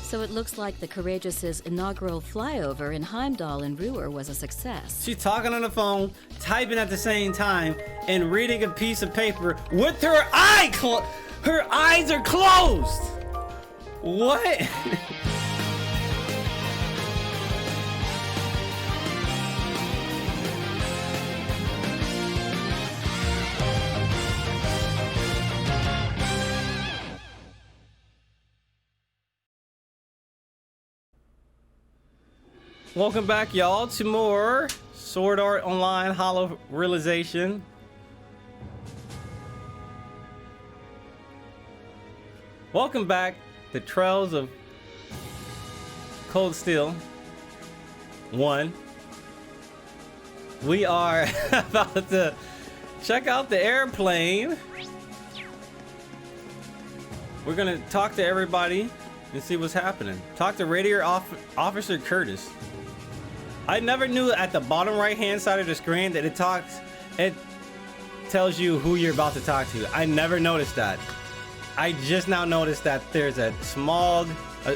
So it looks like the Courageous' inaugural flyover in Heimdall and Roer was a success. She's talking on the phone, typing at the same time, and reading a piece of paper with her her eyes are closed. What? Welcome back, y'all, to more Sword Art Online Hollow Realization. Welcome back to Trails of Cold Steel 1. We are about to check out the airplane. We're gonna talk to everybody and see what's happening. Talk to Radio Officer Curtis. I never knew at the bottom right hand side of the screen that it tells you who you're about to talk to. I never noticed that. I just now noticed that there's a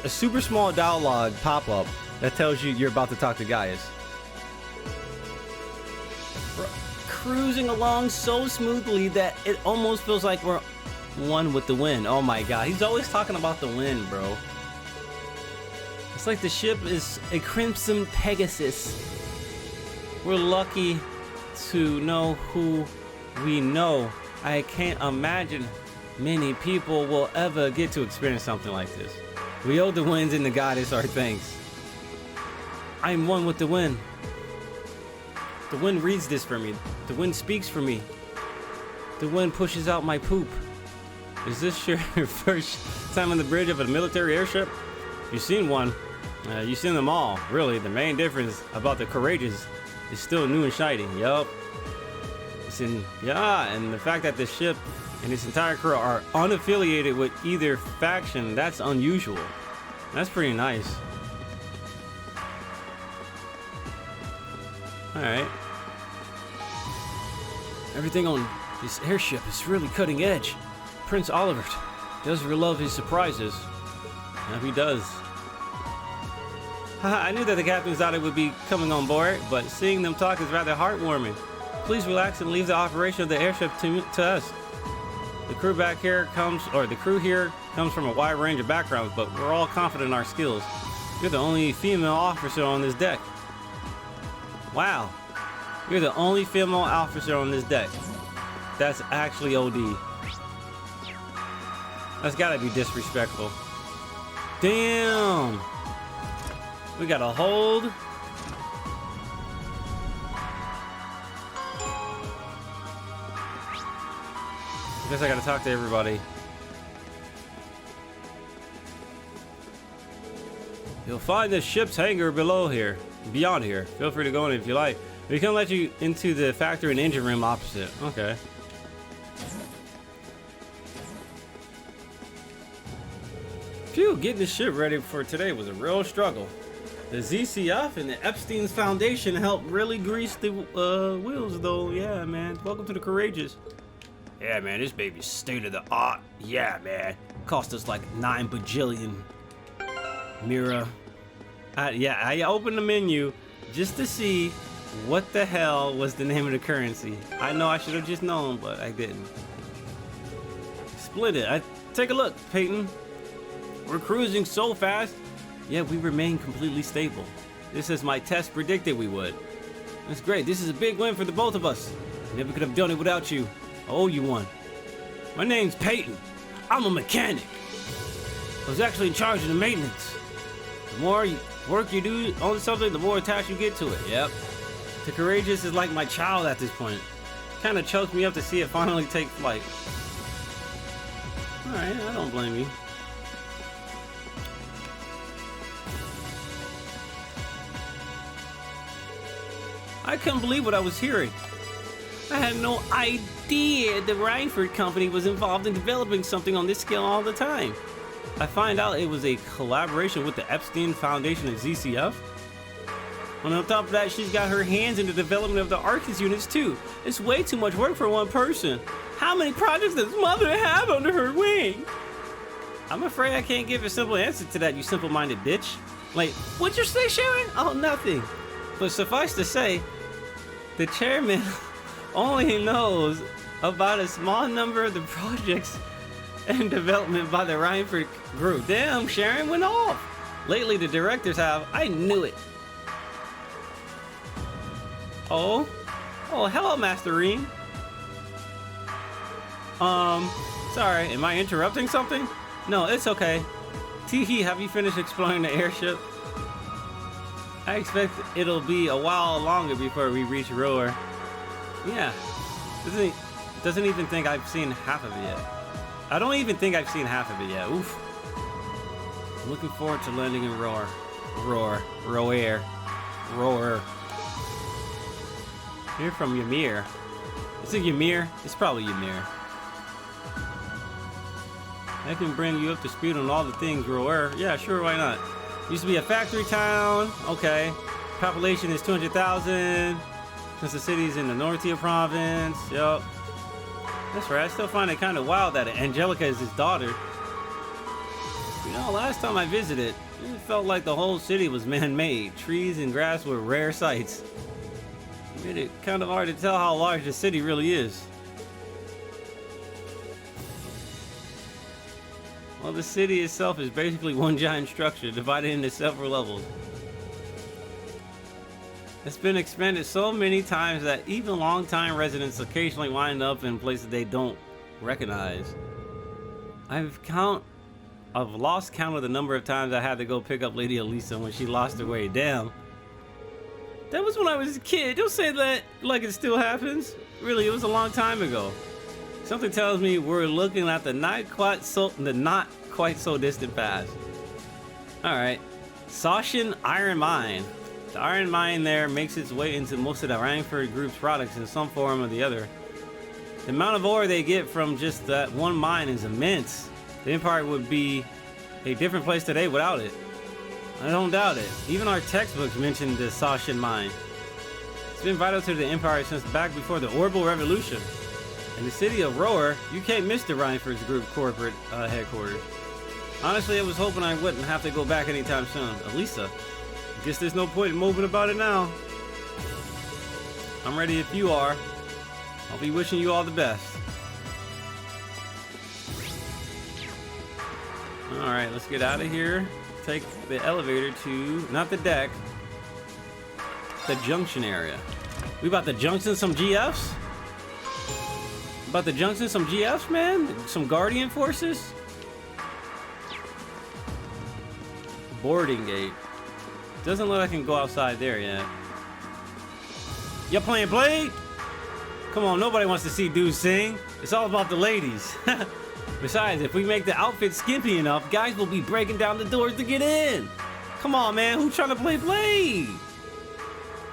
super small dialogue pop-up that tells you you're about to talk to Gaius. We're cruising along so smoothly that it almost feels like we're one with the wind. Oh my god, he's always talking about the wind, bro. It's like the ship is a Crimson Pegasus. We're lucky to know who we know. I can't imagine many people will ever get to experience something like this. We owe the winds and the goddess our thanks. I'm one with the wind. The wind reads this for me. The wind speaks for me. The wind pushes out my poop. Is this your first time on the bridge of a military airship? You've seen one. You've seen them all. Really, the main difference about the Courageous is still new and shiny. Yup. And the fact that the ship and its entire crew are unaffiliated with either faction, that's unusual. That's pretty nice. Alright. Everything on this airship is really cutting edge. Prince Oliver does love his surprises. Yeah, he does. I knew that the captains thought it would be coming on board, but seeing them talk is rather heartwarming. Please relax and leave the operation of the airship to us. The crew here comes from a wide range of backgrounds, but we're all confident in our skills. You're the only female officer on this deck. Wow. You're the only female officer on this deck. That's actually OD. That's gotta be disrespectful. Damn. We got a hold. I guess I gotta talk to everybody. You'll find the ship's hangar beyond here. Feel free to go in if you like. We can let you into the factory and engine room opposite. Okay. Phew, getting the ship ready for today was a real struggle. The ZCF and the Epstein's Foundation helped really grease the wheels though. Yeah, man. Welcome to the Courageous. Yeah, man, this baby's state of the art. Yeah, man. Cost us like 9 bajillion. Mira. I opened the menu just to see what the hell was the name of the currency. I know I should have just known, but I didn't. Split it. Take a look, Peyton. We're cruising so fast, yet we remain completely stable. Just as my test predicted we would. That's great. This is a big win for the both of us. I never could have done it without you. I owe you one. My name's Peyton. I'm a mechanic. I was actually in charge of the maintenance. The more work you do on something, the more attached you get to it. Yep. The Courageous is like my child at this point. Kind of choked me up to see it finally take flight. Alright, I don't blame you. I couldn't believe what I was hearing. I had no idea the Reinford company was involved in developing something on this scale all the time. I find out it was a collaboration with the Epstein Foundation and ZCF. And on top of that, she's got her hands in the development of the Arcus units too. It's way too much work for one person. How many projects does Mother have under her wing? I'm afraid I can't give a simple answer to that, you simple-minded bitch. Like, what'd you say, Sharon? Oh, nothing. But suffice to say, the chairman only knows about a small number of the projects and development by the Reinford group. Damn, Sharon went off. Lately, the directors have. I knew it. Oh, hello, Masterine. Sorry, am I interrupting something? No, it's okay. Teehee, have you finished exploring the airship? I expect it'll be a while longer before we reach Roer. Yeah, doesn't even think I've seen half of it yet. I don't even think I've seen half of it yet. Oof. I'm looking forward to landing in Roer. Roer. Hear from Ymir. Is it Ymir? It's probably Ymir. I can bring you up to speed on all the things, Roer. Yeah, sure, why not? Used to be a factory town. Okay. Population is 200,000. Since the city's in the Nortia province. Yup. That's right. I still find it kind of wild that Angelica is his daughter. You know, last time I visited, it felt like the whole city was man-made. Trees and grass were rare sights. It made it kind of hard to tell how large the city really is. Well, the city itself is basically one giant structure divided into several levels. It's been expanded so many times that even long-time residents occasionally wind up in places they don't recognize. I've lost count of the number of times I had to go pick up Lady Elisa when she lost her way. Damn. That was when I was a kid. Don't say that like it still happens. Really, it was a long time ago. Something tells me we're looking at the not quite so distant past. Alright. Sashin Iron Mine. The iron mine there makes its way into most of the Reinford Group's products in some form or the other. The amount of ore they get from just that one mine is immense. The Empire would be a different place today without it. I don't doubt it. Even our textbooks mention the Sashin mine. It's been vital to the Empire since back before the Orbital Revolution. In the city of Roer, you can't miss the Reinford's Group corporate headquarters. Honestly, I was hoping I wouldn't have to go back anytime soon. Elisa. Guess there's no point in moping about it now. I'm ready if you are. I'll be wishing you all the best. Alright, let's get out of here. Take the elevator to, not the deck, the junction area. We about to junction some GFs? About to junction some GFs, man? Some Guardian forces? Boarding gate. Doesn't look like I can go outside there yet. You playing Blade? Come on, nobody wants to see dudes sing. It's all about the ladies. Besides, if we make the outfit skimpy enough, guys will be breaking down the doors to get in. Come on, man, who's trying to play Blade?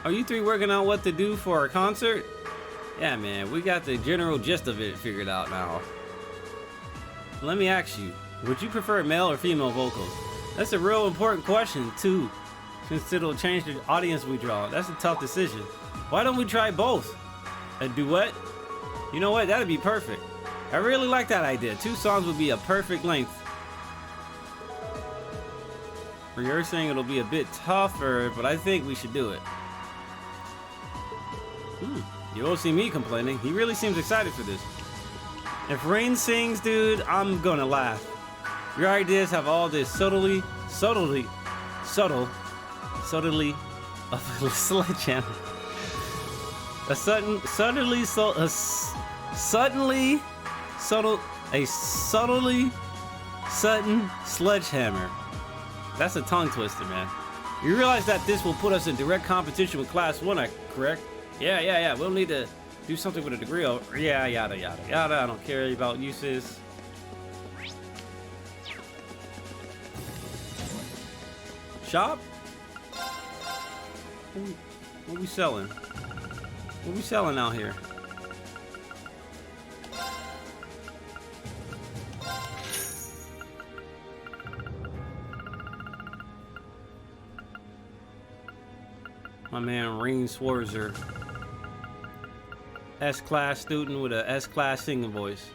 Are you three working out what to do for our concert? Yeah, man, we got the general gist of it figured out now. Let me ask you, would you prefer male or female vocals? That's a real important question, too. Since it'll change the audience we draw. That's a tough decision. Why don't we try both? A duet? You know what? That'd be perfect. I really like that idea. 2 songs would be a perfect length. For your saying it'll be a bit tougher, but I think we should do it. You won't see me complaining. He really seems excited for this. If Rain sings, dude, I'm gonna laugh. Your ideas have all this subtlety of a sledgehammer. A subtly sudden sledgehammer. That's a tongue twister, man. You realize that this will put us in direct competition with Class 1, correct? Yeah. We'll need to do something with a degree of yada. I don't care about uses. Shop? What we selling? What we selling out here? My man Reen Swarzer. S-class student with a S-class singing voice.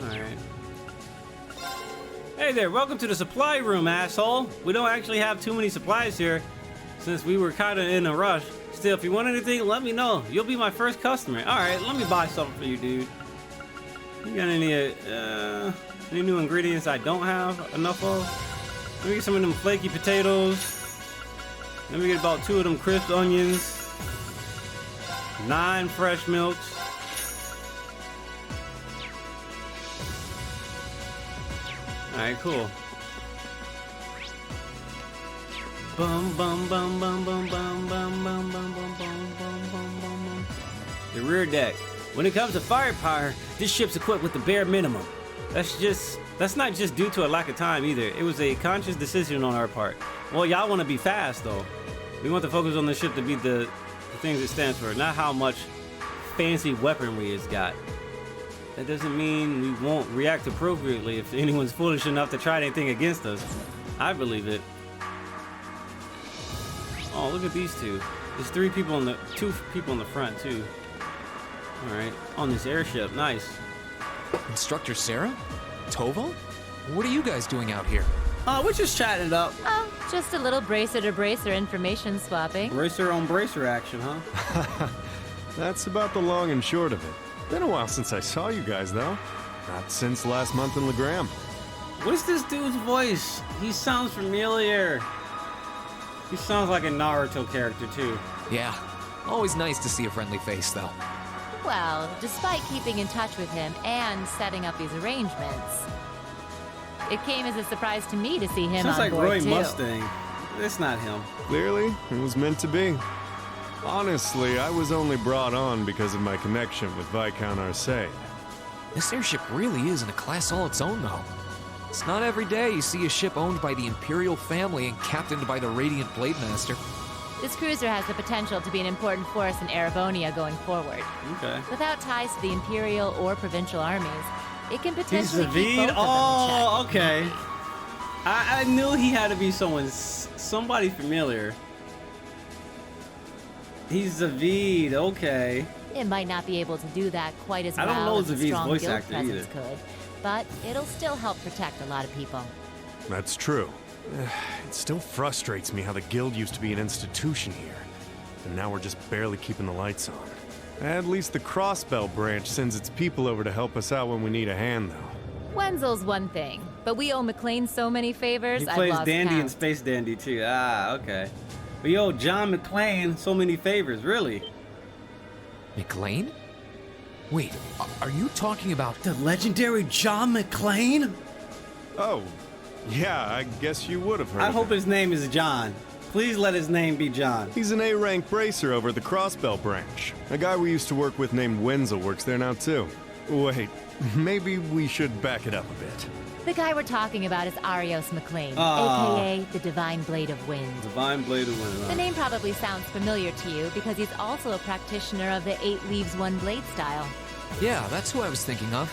Alright. Hey there, welcome to the supply room, asshole. We don't actually have too many supplies here since we were kind of in a rush. Still, if you want anything, let me know. You'll be my first customer. Alright, let me buy something for you, dude. You got any new ingredients I don't have enough of? Let me get some of them flaky potatoes. Let me get about 2 of them crisp onions. 9 fresh milks. Alright, cool. Bum bum bum bum bum bum bum bum bum bum bum bum bum bum. The rear deck. When it comes to firepower, this ship's equipped with the bare minimum. That's not just due to a lack of time either. It was a conscious decision on our part. Well, y'all want to be fast though. We want to focus on the ship to be the things it stands for, not how much fancy weaponry it's got. That doesn't mean we won't react appropriately if anyone's foolish enough to try anything against us. I believe it. Oh, look at these two. There's 2 people in the front too. All right, on this airship, nice. Instructor Sarah? Tovo? What are you guys doing out here? We're just chatting it up. Oh, just a little bracer-to-bracer information swapping. Bracer on bracer action, huh? That's about the long and short of it. Been a while since I saw you guys, though. Not since last month in Legram. What's this dude's voice? He sounds familiar. He sounds like a Naruto character, too. Yeah, always nice to see a friendly face, though. Well, despite keeping in touch with him and setting up these arrangements, it came as a surprise to me to see him Sounds on like board Roy too. Mustang. It's not him. Clearly, it was meant to be. Honestly, I was only brought on because of my connection with Viscount Arcee. This airship really is in a class all its own, though. It's not every day you see a ship owned by the Imperial family and captained by the Radiant Blade Master. This cruiser has the potential to be an important force in Erebonia going forward. Okay. Without ties to the Imperial or provincial armies, it can He's potentially keep Zavid? both of them Oh, in check. okay. I knew he had to be somebody familiar. He's Zavid, okay. It might not be able to do that quite as I don't know well as a Zavid's strong voice guild actor presence either. could, but it'll still help protect a lot of people. That's true. It still frustrates me how the guild used to be an institution here. And now we're just barely keeping the lights on. At least the Crossbell branch sends its people over to help us out when we need a hand, though. Wenzel's one thing, but we owe McLean so many favors, He I've plays lost Dandy count. and Space Dandy too. Ah, okay. But yo, John McClane, so many favors, really. McLean? Wait, are you talking about... The legendary John McClane? Oh, yeah, I guess you would have heard I of hope him. his name is John. Please let his name be John. He's an A-rank bracer over at the Crossbell branch. A guy we used to work with named Wenzel works there now, too. Wait, maybe we should back it up a bit. The guy we're talking about is Arios McLean, Ah. aka the Divine Blade of Wind. Divine Blade of Wind. The name probably sounds familiar to you because he's also a practitioner of the 8 Leaves 1 Blade style. Yeah, that's who I was thinking of.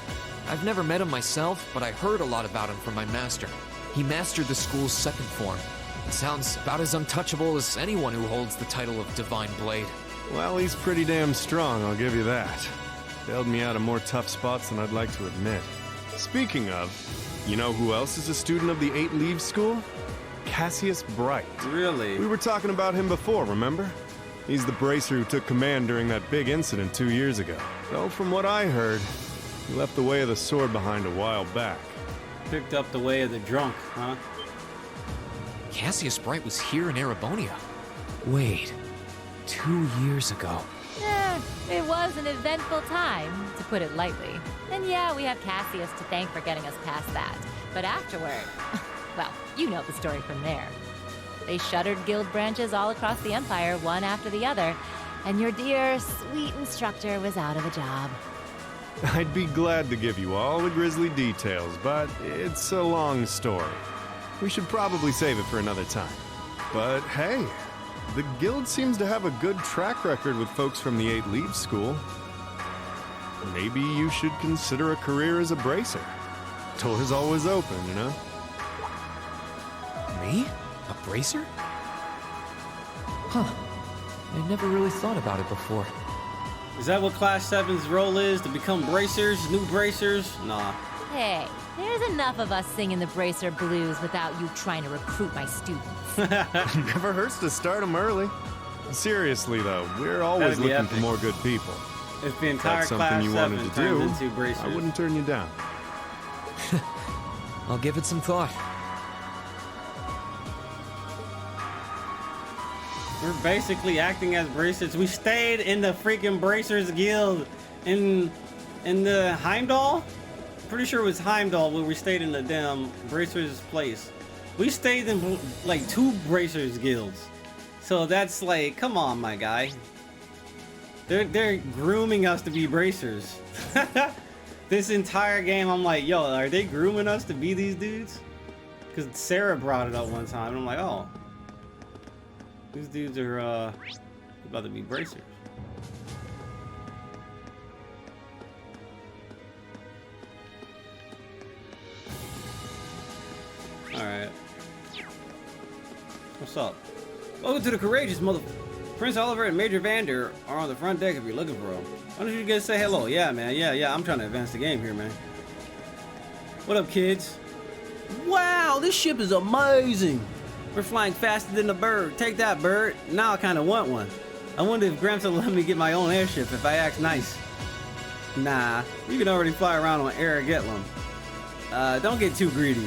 I've never met him myself, but I heard a lot about him from my master. He mastered the school's 2nd form. It sounds about as untouchable as anyone who holds the title of Divine Blade. Well, he's pretty damn strong, I'll give you that. Bailed me out of more tough spots than I'd like to admit. Speaking of, you know who else is a student of the 8 Leaves School? Cassius Bright. Really? We were talking about him before, remember? He's the bracer who took command during that big incident 2 years ago. Though from what I heard, he left the way of the sword behind a while back. Picked up the way of the drunk, huh? Cassius Bright was here in Erebonia. Wait, 2 years ago. It was an eventful time, to put it lightly. And yeah, we have Cassius to thank for getting us past that. But afterward, well, you know the story from there. They shuttered guild branches all across the Empire, one after the other, and your dear, sweet instructor was out of a job. I'd be glad to give you all the grisly details, but it's a long story. We should probably save it for another time. But hey, the guild seems to have a good track record with folks from the 8 Leaves School. Maybe you should consider a career as a bracer. Door's always open, you know? Me? A bracer? Huh. I never really thought about it before. Is that what Class 7's role is? To become bracers? New bracers? Nah. Hey, there's enough of us singing the bracer blues without you trying to recruit my students. Never hurts to start them early. Seriously, though, we're always That'd be looking for epic. more good people. If the entire That's something Class you 7 wanted to turns do, into bracers. I wouldn't turn you down. I'll give it some thought. We're basically acting as bracers. We stayed in the freaking Bracers Guild in the Heimdall? Pretty sure it was Heimdall where we stayed in the damn Bracers place. We stayed in like 2 Bracers Guilds. So that's like, come on, my guy. They're grooming us to be bracers. This entire game, I'm like, yo, are they grooming us to be these dudes? Because Sarah brought it up one time, and I'm like, oh. These dudes are about to be bracers. Alright. What's up? Welcome to the Courageous, mother... Prince Oliver and Major Vander are on the front deck if you're looking for them. Why don't you guys say hello? Yeah, man. Yeah. I'm trying to advance the game here, man. What up, kids? Wow, this ship is amazing. We're flying faster than a bird. Take that, bird. Now I kind of want one. I wonder if Gramps will let me get my own airship if I act nice. Nah, you can already fly around on air Getlum. Don't get too greedy.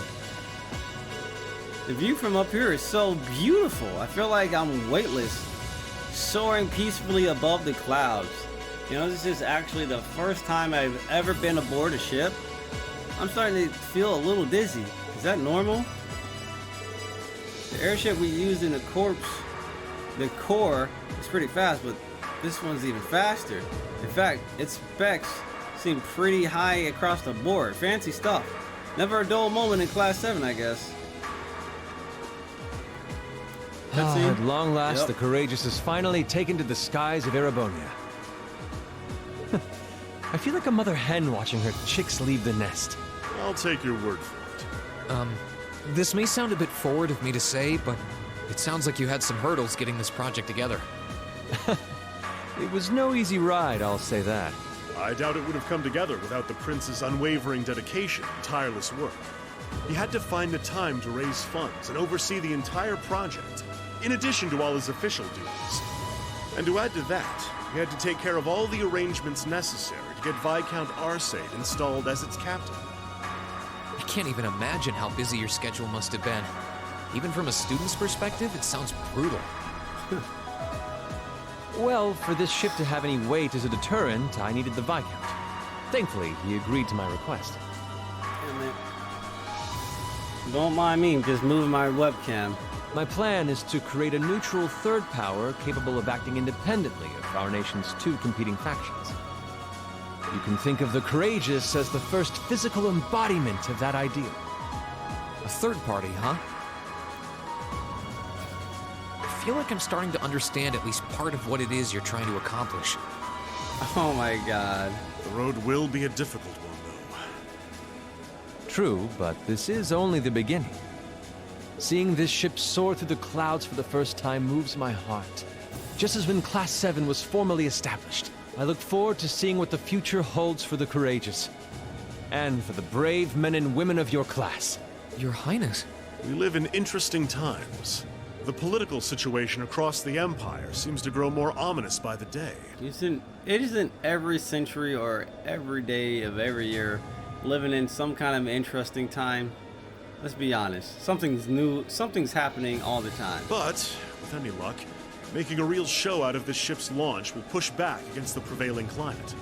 The view from up here is so beautiful. I feel like I'm weightless, soaring peacefully above the clouds. You know, this is actually the first time I've ever been aboard a ship. I'm starting to feel a little dizzy. Is that normal? The airship we used in the core is pretty fast, but this one's even faster. In fact, its specs seem pretty high across the board. Fancy stuff. Never a dull moment in Class 7, I guess. At long last, Yep. the Courageous is finally taken to the skies of Erebonia. I feel like a mother hen watching her chicks leave the nest. I'll take your word for it. This may sound a bit forward of me to say, but it sounds like you had some hurdles getting this project together. It was no easy ride, I'll say that. I doubt it would have come together without the prince's unwavering dedication and tireless work. He had to find the time to raise funds and oversee the entire project, in addition to all his official duties. And to add to that, he had to take care of all the arrangements necessary to get Viscount Arcade installed as its captain. I can't even imagine how busy your schedule must have been. Even from a student's perspective, it sounds brutal. Well, for this ship to have any weight as a deterrent, I needed the Viscount. Thankfully, he agreed to my request. Damn it. Don't mind me, just moving my webcam. My plan is to create a neutral third power capable of acting independently of our nation's 2 competing factions. You can think of the Courageous as the first physical embodiment of that ideal. A third party, huh? I feel like I'm starting to understand at least part of what it is you're trying to accomplish. Oh my god. The road will be a difficult one, though. True, but this is only the beginning. Seeing this ship soar through the clouds for the first time moves my heart. Just as when Class 7 was formally established, I look forward to seeing what the future holds for the Courageous. And for the brave men and women of your class. Your Highness. We live in interesting times. The political situation across the Empire seems to grow more ominous by the day. It isn't every century or every day of every year living in some kind of interesting time. Let's be honest. Something's new, something's happening all the time. But, with any luck, making a real show out of this ship's launch will push back against the prevailing climate.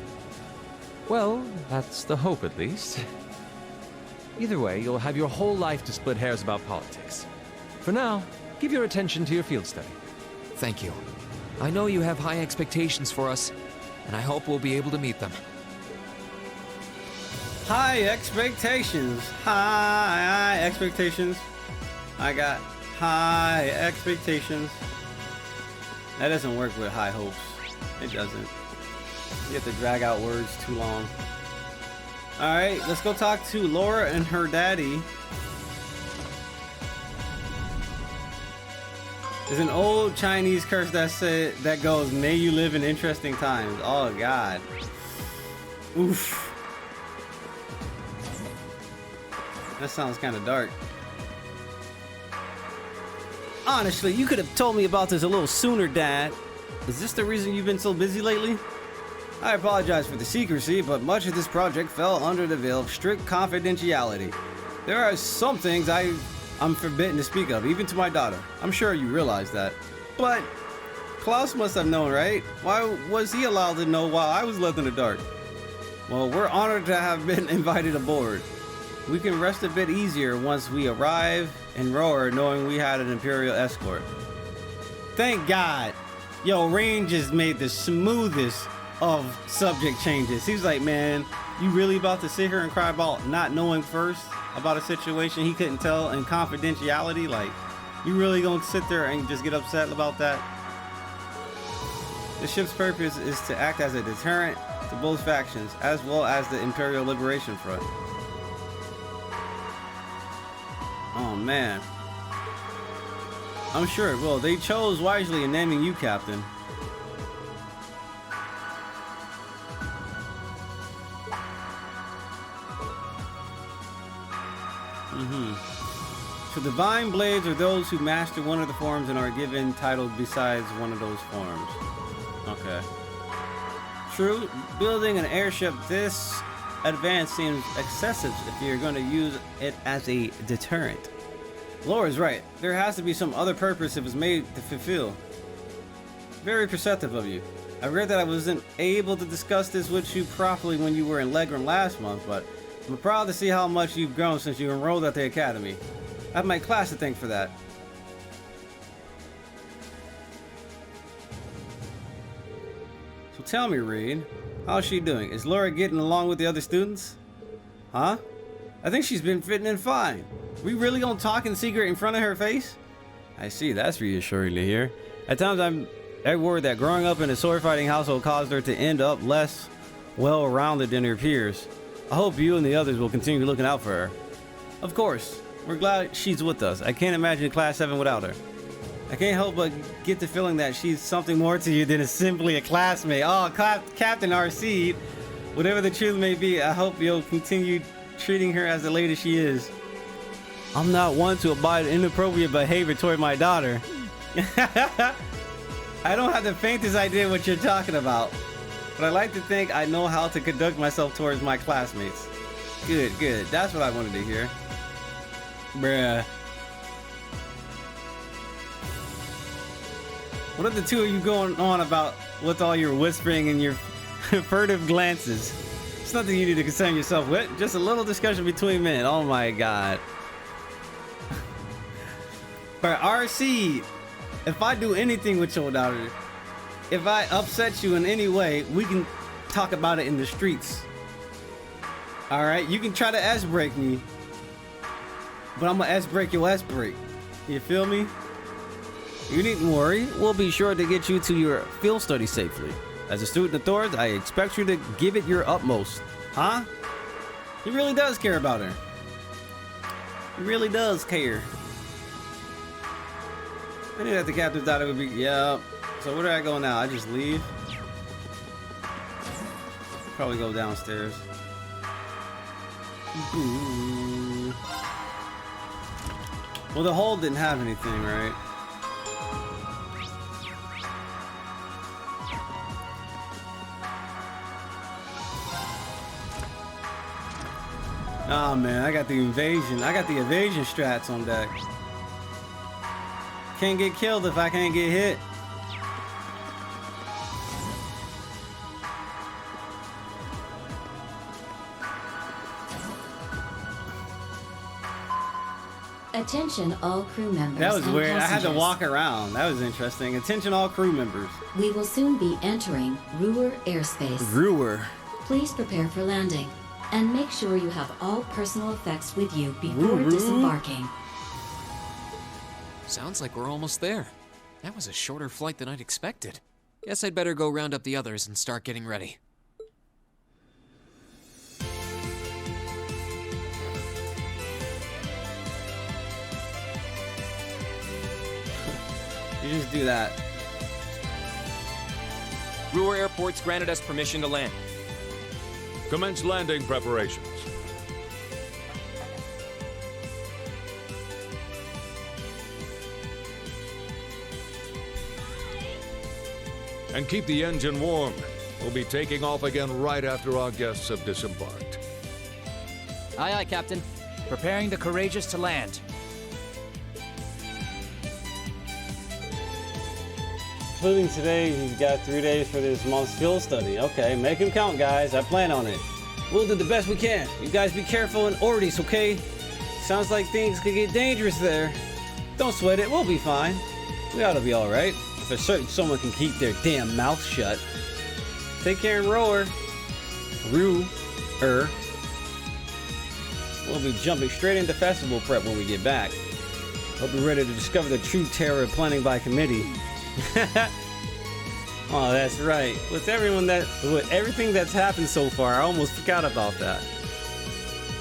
Well, that's the hope at least. Either way, you'll have your whole life to split hairs about politics. For now, give your attention to your field study. Thank you. I know you have high expectations for us, and I hope we'll be able to meet them. High expectations. High expectations. I got high expectations. That doesn't work with high hopes. It doesn't. You have to drag out words too long. Alright, let's go talk to Laura and her daddy. There's an old Chinese curse that goes, "May you live in interesting times." Oh God. Oof. That sounds kind of dark. Honestly, you could have told me about this a little sooner, Dad. Is this the reason you've been so busy lately? I apologize for the secrecy, but much of this project fell under the veil of strict confidentiality. There are some things I'm forbidden to speak of, even to my daughter. I'm sure you realize that. But Klaus must have known, right? Why was he allowed to know while I was left in the dark? Well, we're honored to have been invited aboard. We can rest a bit easier once we arrive in Roer, knowing we had an Imperial escort. Thank God. Yo, Rain just made the smoothest of subject changes. He's like, man, you really about to sit here and cry about not knowing first about a situation he couldn't tell and confidentiality? Like, you really gonna sit there and just get upset about that? The ship's purpose is to act as a deterrent to both factions, as well as the Imperial Liberation Front. Oh man. I'm sure it will. They chose wisely in naming you captain. So divine blades are those who master one of the forms and are given titles besides one of those forms. Okay. True, building an airship this advanced seems excessive if you're going to use it as a deterrent. Laura's right. There has to be some other purpose it was made to fulfill. Very perceptive of you. I read that I wasn't able to discuss this with you properly when you were in Legram last month, but I'm proud to see how much you've grown since you enrolled at the academy. I have my class to thank for that. So tell me, Reed, how's she doing? Is Laura getting along with the other students? Huh? I think she's been fitting in fine. We really gonna talk in secret in front of her face? I see, that's reassuring to hear. At times I worry that growing up in a sword fighting household caused her to end up less well-rounded than her peers. I hope you and the others will continue looking out for her. Of course, we're glad she's with us. I can't imagine Class 7 without her. I can't help but get the feeling that she's something more to you than simply a classmate. Oh, Captain RC, whatever the truth may be, I hope you'll continue treating her as the lady she is. I'm not one to abide inappropriate behavior toward my daughter. I don't have the faintest idea what you're talking about, but I like to think I know how to conduct myself towards my classmates. Good, good. That's what I wanted to hear. Bruh. What are the two of you going on about with all your whispering and your furtive glances? It's nothing you need to concern yourself with. Just a little discussion between men. Oh my god. But RC, if I do anything with your daughter, if I upset you in any way, we can talk about it in the streets. Alright? You can try to S-break me, but I'm gonna S-break your S-break. You feel me? You needn't worry. We'll be sure to get you to your field study safely. As a student of Thor's, I expect you to give it your utmost. Huh? He really does care about her. He really does care. I knew that the captain's daughter would be... Yeah. So where do I go now? I just leave? Probably go downstairs. Ooh. Well, the hole didn't have anything, right? Oh man, I got the invasion. I got the evasion strats on deck. Can't get killed if I can't get hit. Attention all crew members. That was and weird. I had to passengers. walk around. That was interesting. Attention all crew members. We will soon be entering Roer airspace. Roer. Please prepare for landing and make sure you have all personal effects with you before Roer. disembarking. Sounds like we're almost there. That was a shorter flight than I'd expected. Guess I'd better go round up the others and start getting ready. just do that? Roer Airport's granted us permission to land. Commence landing preparations. And keep the engine warm. We'll be taking off again right after our guests have disembarked. Aye, aye, Captain. Preparing the Courageous to land. Including today, he's got 3 days for this month's field study. Okay, make him count, guys. I plan on it. We'll do the best we can. You guys be careful in Ordis, okay? Sounds like things could get dangerous there. Don't sweat it. We'll be fine. We ought to be all right. If a certain someone can keep their damn mouth shut. Take care of Roer. Roer. We'll be jumping straight into festival prep when we get back. Hope you're ready to discover the true terror of planning by committee. Oh, that's right. With everything that's happened so far, I almost forgot about that.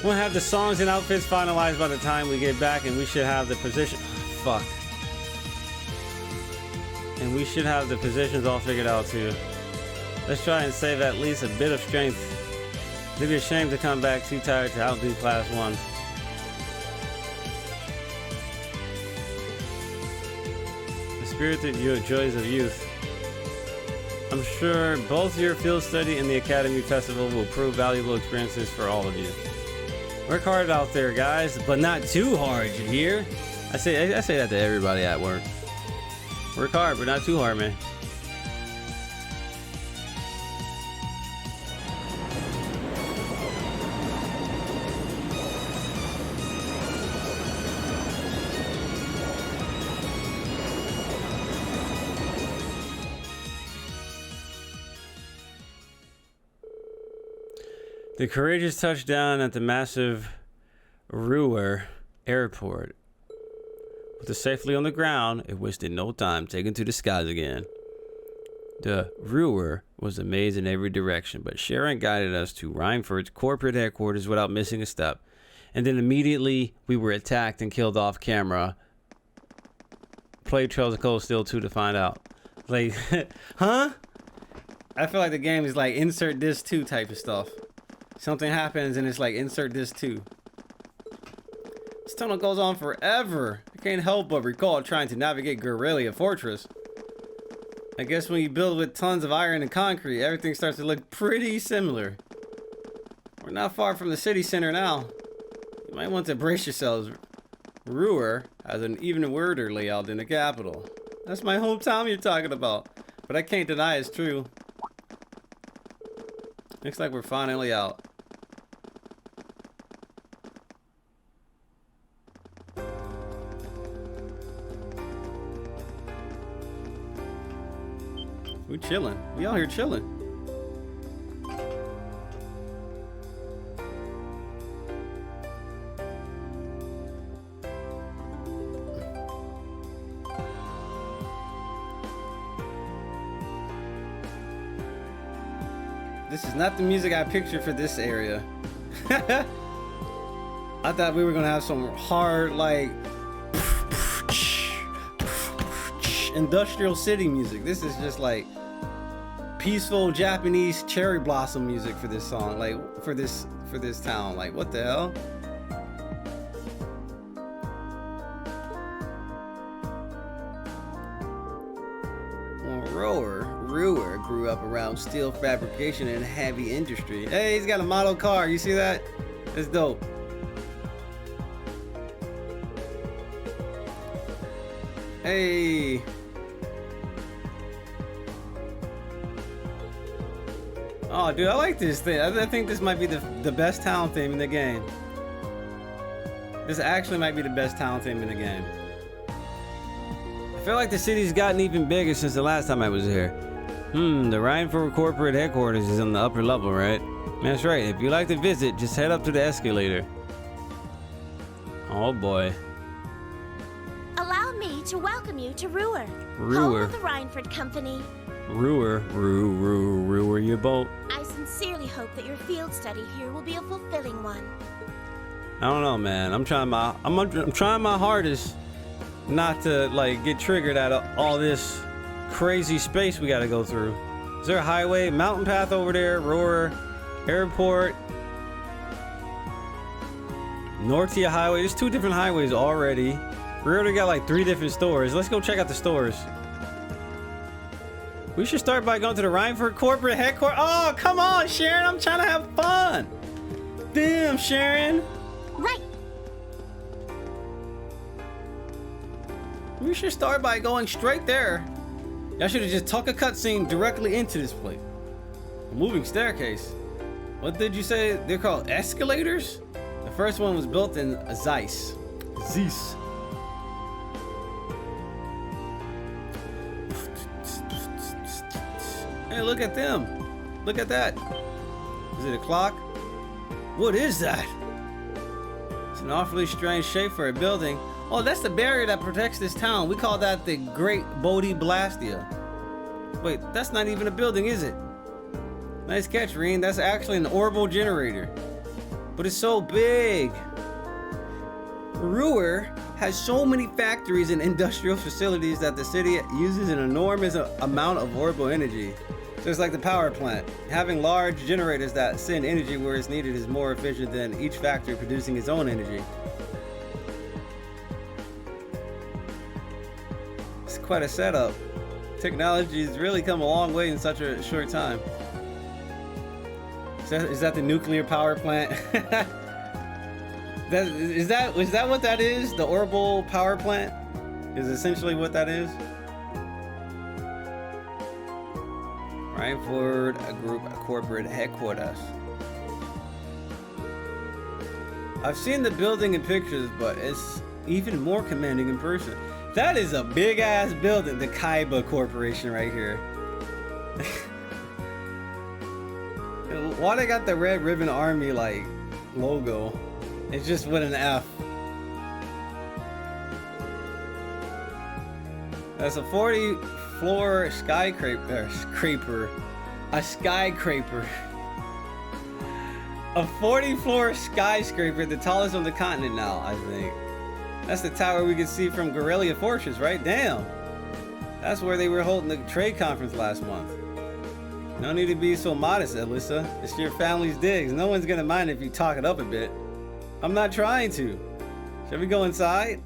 We'll have the songs and outfits finalized by the time we get back, and we should have the position. Fuck. And we should have the positions all figured out too. Let's try and save at least a bit of strength. It'd be a shame to come back too tired to outdo Class 1. The spirited joys of youth. I'm sure both your field study and the Academy Festival will prove valuable experiences for all of you. Work hard out there, guys, but not too hard, you hear? I say that to everybody at work. Work hard, but not too hard, man. The Courageous touched down at the massive Roer Airport. With it safely on the ground, it wasted no time taking to the skies again. The Roer was a maze in every direction, but Sharon guided us to Reinford's corporate headquarters without missing a step. And then immediately we were attacked and killed off camera. Play Trails of Cold Steel 2 to find out. Like, huh? I feel like the game is like insert this 2 type of stuff. Something happens and it's like insert this 2. This tunnel goes on forever. I can't help but recall trying to navigate Guerrilla Fortress. I guess when you build with tons of iron and concrete, everything starts to look pretty similar. We're not far from the city center now. You might want to brace yourselves. Roer has an even weirder layout than the capital. That's my hometown you're talking about. But I can't deny it's true. Looks like we're finally out. We chilling. We out here chilling. This is not the music I pictured for this area. I thought we were gonna have some hard, like, industrial city music. This is just like peaceful Japanese cherry blossom music for this song, like for this town. Like, what the hell? Roer grew up around steel fabrication and heavy industry. Hey, he's got a model car. You see that? It's dope. Hey. Oh, dude, I like this thing. I think this might be the best town theme in the game. This actually might be the best town theme in the game. I feel like the city's gotten even bigger since the last time I was here. The Reinford corporate headquarters is on the upper level, right? That's right. If you like to visit, just head up to the escalator. Oh boy. Allow me to welcome you to Roer. Roer. Home of the Reinford Company. Roer, your boat. I sincerely hope that your field study here will be a fulfilling one. I don't know, man. I'm trying my hardest. not to like get triggered at all this crazy space we gotta go through. Is there a highway? Mountain path over there, Roer, airport, Nortia highway. There's 2 different highways already. We already got like 3 different stores. Let's go check out the stores. We should start by going to the Rhineford corporate headquarters. Oh, come on, Sharon. I'm trying to have fun. Damn, Sharon. Right. We should start by going straight there. Y'all should have just tucked a cutscene directly into this place. A moving staircase. What did you say they're called? Escalators? The first one was built in Zeiss. Zeiss. Hey, look at them. Look at that. Is it a clock? What is that? It's an awfully strange shape for a building. Oh, that's the barrier that protects this town. We call that the Great Bodhi Blastia. Wait, that's not even a building, is it? Nice catch, Reen. That's actually an orbital generator. But it's so big. Roer has so many factories and industrial facilities that the city uses an enormous amount of orbital energy. So it's like the power plant. Having large generators that send energy where it's needed is more efficient than each factory producing its own energy. It's quite a setup. Technology has really come a long way in such a short time. Is that the nuclear power plant? Is that what that is? The orbital power plant is essentially what that is. Rhineford Group corporate headquarters. I've seen the building in pictures, but it's even more commanding in person. That is a big ass building, the Kaiba Corporation right here. Why they got the Red Ribbon Army like logo? It's just with an F. That's a 40-floor skyscraper. A skyscraper. A 40-floor skyscraper, the tallest on the continent now, I think. That's the tower we can see from Guerrilla Fortress, right? Damn. That's where they were holding the trade conference last month. No need to be so modest, Alyssa. It's your family's digs. No one's gonna mind if you talk it up a bit. I'm not trying to. Shall we go inside?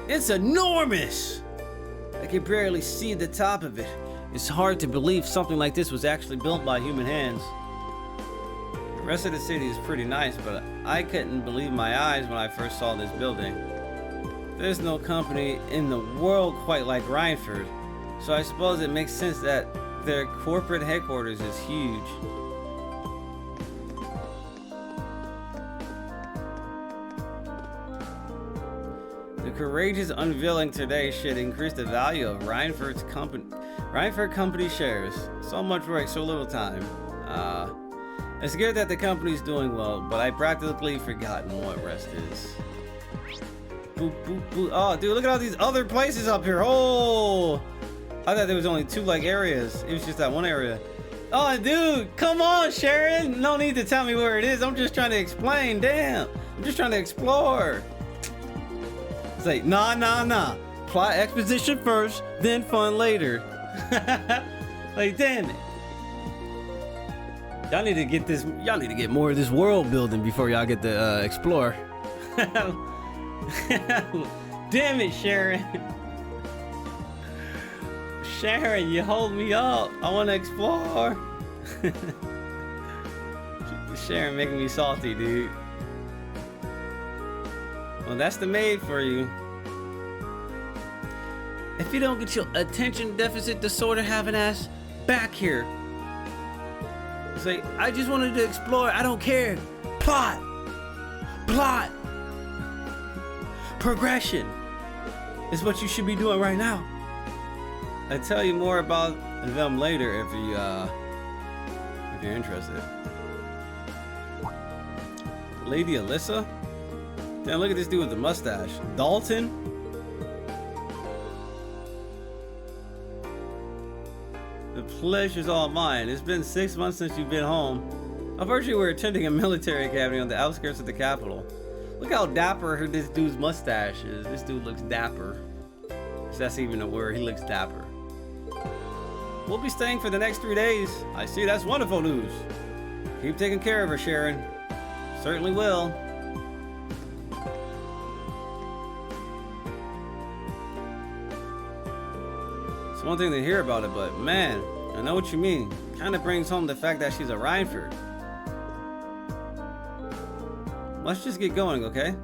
It's enormous! I can barely see the top of it. It's hard to believe something like this was actually built by human hands. The rest of the city is pretty nice, but I couldn't believe my eyes when I first saw this building. There's no company in the world quite like Rhineford, so I suppose it makes sense that their corporate headquarters is huge. The courageous unveiling today should increase the value of Rhineford company shares. So much work, so little time. It's good that the company's doing well, but I practically forgotten what rest is. Boop, boop, boop. Oh, dude, look at all these other places up here. Oh, I thought there was only 2 like areas. It was just that one area. Oh, dude, come on, Sharon. No need to tell me where it is. I'm just trying to explain. Damn, I'm just trying to explore. It's like, nah. Plot exposition first, then fun later. Like, damn it. Y'all need to get this. Y'all need to get more of this world building before y'all get to explore. Damn it, Sharon. Sharon, you hold me up. I want to explore. Sharon making me salty, dude. Well, that's the maid for you. If you don't get your attention deficit disorder having ass back here. Say, I just wanted to explore. I don't care. Plot. Progression is what you should be doing right now. I'll tell you more about them later if you're interested. Lady Alyssa? Damn, look at this dude with the mustache. Dalton? The pleasure's all mine. It's been 6 months since you've been home. I've heard you were attending a military academy on the outskirts of the capital. Look how dapper this dude's mustache is. This dude looks dapper. If that's even a word, he looks dapper. We'll be staying for the next 3 days. I see, that's wonderful news. Keep taking care of her, Sharon. Certainly will. It's one thing to hear about it, but man, I know what you mean. Kind of brings home the fact that she's a Rhineford. Let's just get going, okay?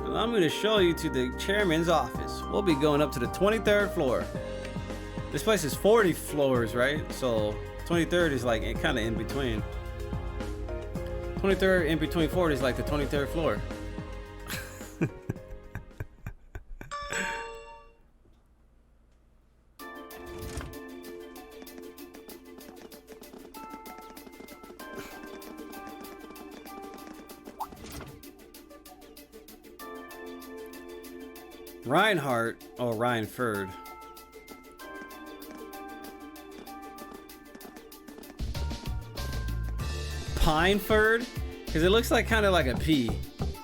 Allow me to show you to the chairman's office. We'll be going up to the 23rd floor. This place is 40 floors, right? So 23rd is like kind of in between. 23rd in between 40 is like the 23rd floor. Reinhardt or Rhineford. Pineford? Because it looks like kind of like a P.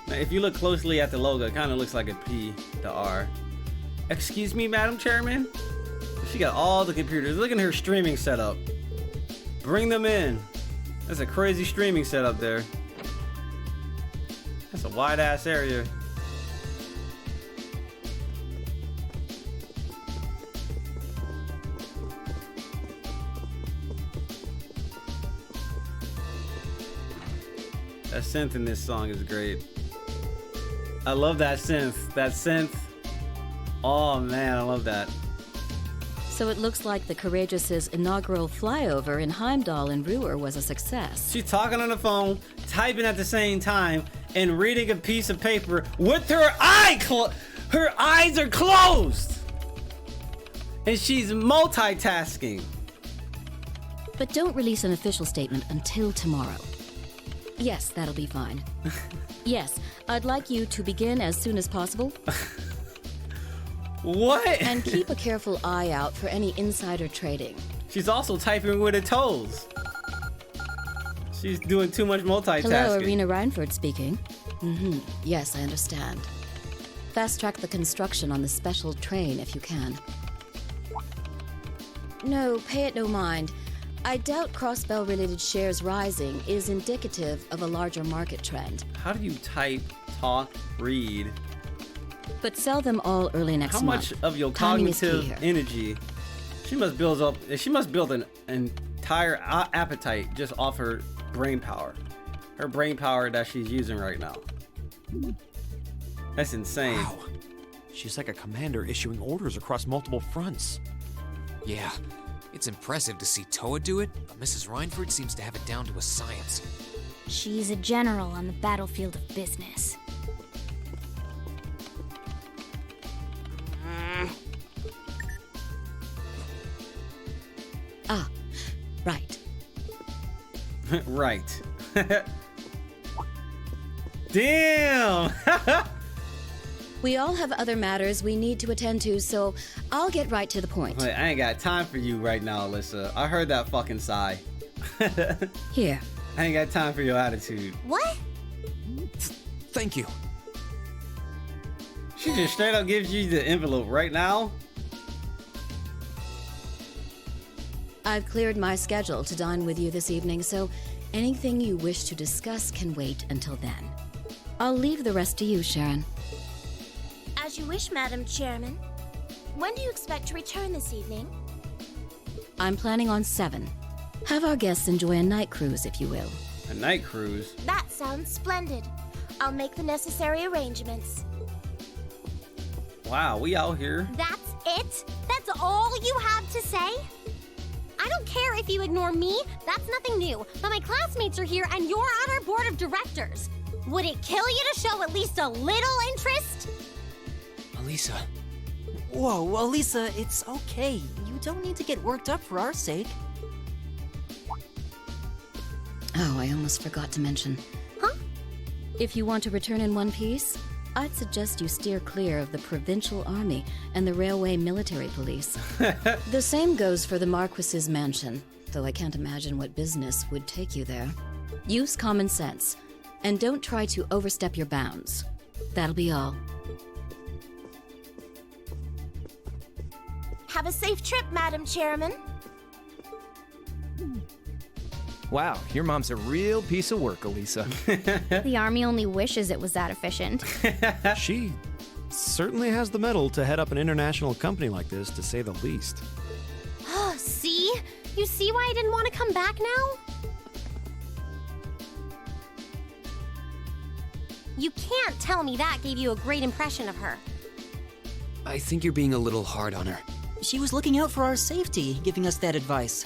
Now, if you look closely at the logo, it kind of looks like a P, the R. Excuse me, Madam Chairman? She got all the computers. Look at her streaming setup. Bring them in. That's a crazy streaming setup there. That's a wide ass area. That synth in this song is great. I love that synth. That synth. Oh man, I love that. So it looks like the Courageous' inaugural flyover in Heimdall and Roer was a success. She's talking on the phone, typing at the same time, and reading a piece of paper with her her eyes are closed. And she's multitasking. But don't release an official statement until tomorrow. Yes, that'll be fine. Yes, I'd like you to begin as soon as possible. What? And keep a careful eye out for any insider trading. She's also typing with her toes. She's doing too much multitasking. Hello, Irina Rhineford speaking. Yes, I understand. Fast track the construction on the special train if you can. No, pay it no mind. I doubt Crossbell-related shares rising is indicative of a larger market trend. How do you type, talk, read? But sell them all early next month. How much of your Timing is key cognitive here. energy? She must build an entire appetite just off her brain power. Her brain power that she's using right now. That's insane. Wow. She's like a commander issuing orders across multiple fronts. Yeah, it's impressive to see Toa do it, but Mrs. Rhineford seems to have it down to a science. She's a general on the battlefield of business. Ah, right. Right. Damn! We all have other matters we need to attend to, so I'll get right to the point. Wait, I ain't got time for you right now, Alyssa. I heard that fucking sigh. Here. I ain't got time for your attitude. What? Thank you. She just straight up gives you the envelope right now? I've cleared my schedule to dine with you this evening, so anything you wish to discuss can wait until then. I'll leave the rest to you, Sharon. As you wish, Madam Chairman. When do you expect to return this evening? I'm planning on 7. Have our guests enjoy a night cruise, if you will. A night cruise? That sounds splendid. I'll make the necessary arrangements. Wow, we out here. That's it? That's all you have to say? I don't care if you ignore me, that's nothing new, but my classmates are here and you're on our board of directors. Would it kill you to show at least a little interest? Elisa. Whoa, Elisa, it's okay. You don't need to get worked up for our sake. Oh, I almost forgot to mention. Huh? If you want to return in one piece, I'd suggest you steer clear of the provincial army and the railway military police. The same goes for the Marquis's mansion, though I can't imagine what business would take you there. Use common sense, and don't try to overstep your bounds. That'll be all. Have a safe trip, Madam Chairman. Wow, your mom's a real piece of work, Elisa. The army only wishes it was that efficient. She certainly has the mettle to head up an international company like this, to say the least. See? You see why I didn't want to come back now? You can't tell me that gave you a great impression of her. I think you're being a little hard on her. She was looking out for our safety, giving us that advice.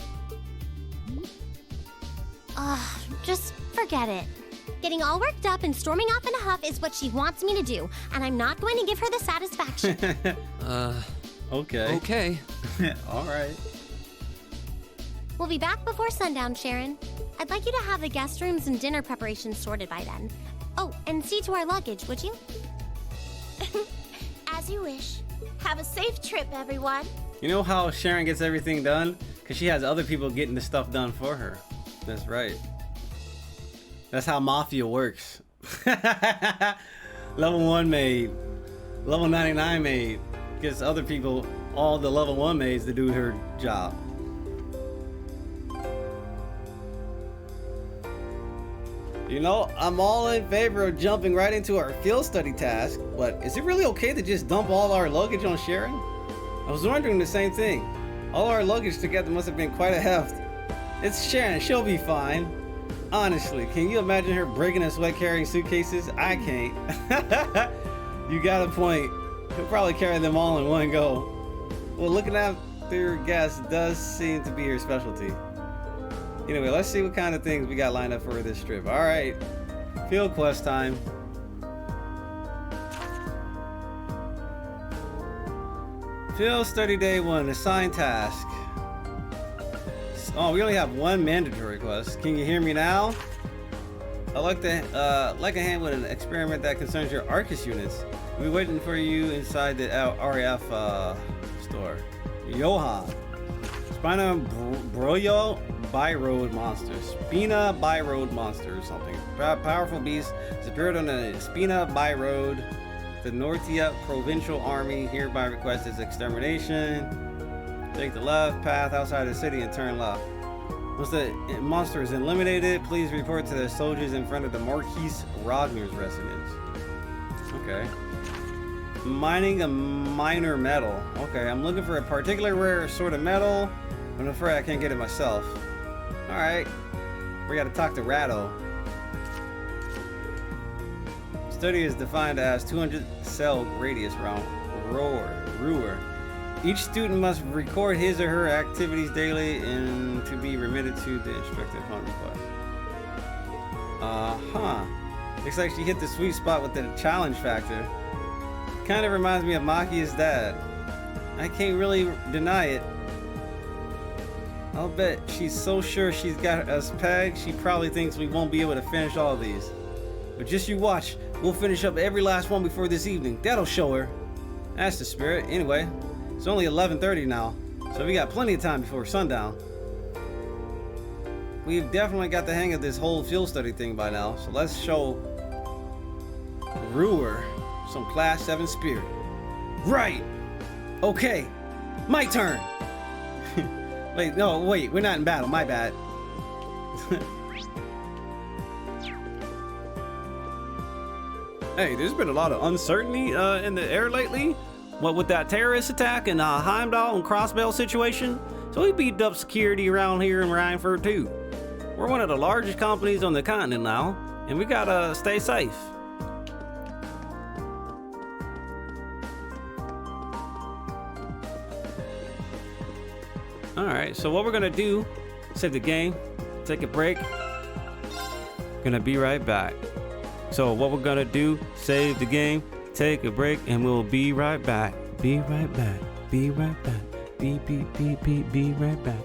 Just forget it. Getting all worked up and storming off in a huff is what she wants me to do, and I'm not going to give her the satisfaction. Okay. Okay. All right. We'll be back before sundown, Sharon. I'd like you to have the guest rooms and dinner preparations sorted by then. Oh, and see to our luggage, would you? As you wish. Have a safe trip, everyone. You know how Sharon gets everything done? Because she has other people getting the stuff done for her. That's right. That's how Mafia works. Level 1 maid. Level 99 maid. Gets other people, all the level 1 maids, to do her job. You know, I'm all in favor of jumping right into our field study task, but is it really okay to just dump all our luggage on Sharon? I was wondering the same thing. All our luggage together must have been quite a heft. It's Sharon, she'll be fine. Honestly, can you imagine her breaking a sweat carrying suitcases? I can't. You got a point. He'll probably carry them all in one go. Well, looking after guests does seem to be her specialty. Anyway, let's see what kind of things we got lined up for this trip. All right, field quest time. Field study day 1, assigned task. Oh, we only have one mandatory quest. Can you hear me now? I'd like a hand with an experiment that concerns your Arcus units. We'll be waiting for you inside the RAF store. Johan. Spina Broyo By-Road Monster. Spina By-Road Monster or something. Powerful beast has appeared on the Spina By-Road. The Nortia Provincial Army hereby requests its extermination. Take the left path outside the city and turn left. Once the monster is eliminated, please report to the soldiers in front of the Marquis Ragner's residence. Okay. Mining a minor metal. Okay, I'm looking for a particular rare sort of metal. I'm afraid I can't get it myself. Alright. We gotta talk to Ratto. Study is defined as 200 cell radius around Roer. Each student must record his or her activities daily and to be remitted to the instructor upon request. Looks like she hit the sweet spot with the challenge factor. Kind of reminds me of Maki's dad. I can't really deny it. I'll bet she's so sure she's got us pegged, she probably thinks we won't be able to finish all of these. But just you watch, we'll finish up every last one before this evening. That'll show her. That's the spirit. Anyway, it's only 11:30 now, so we got plenty of time before sundown. We've definitely got the hang of this whole field study thing by now, so let's show Roer some Class 7 spirit. Right! Okay, my turn! Wait, we're not in battle, my bad. Hey, there's been a lot of uncertainty in the air lately. What with that terrorist attack and Heimdall and Crossbell situation? So we beefed up security around here in Rhineford too. We're one of the largest companies on the continent now, and we gotta stay safe. Alright, so what we're gonna do, save the game, take a break. Gonna be right back. So what we're gonna do, save the game, take a break, and we'll be right back. Be right back. Be right back. Be right back.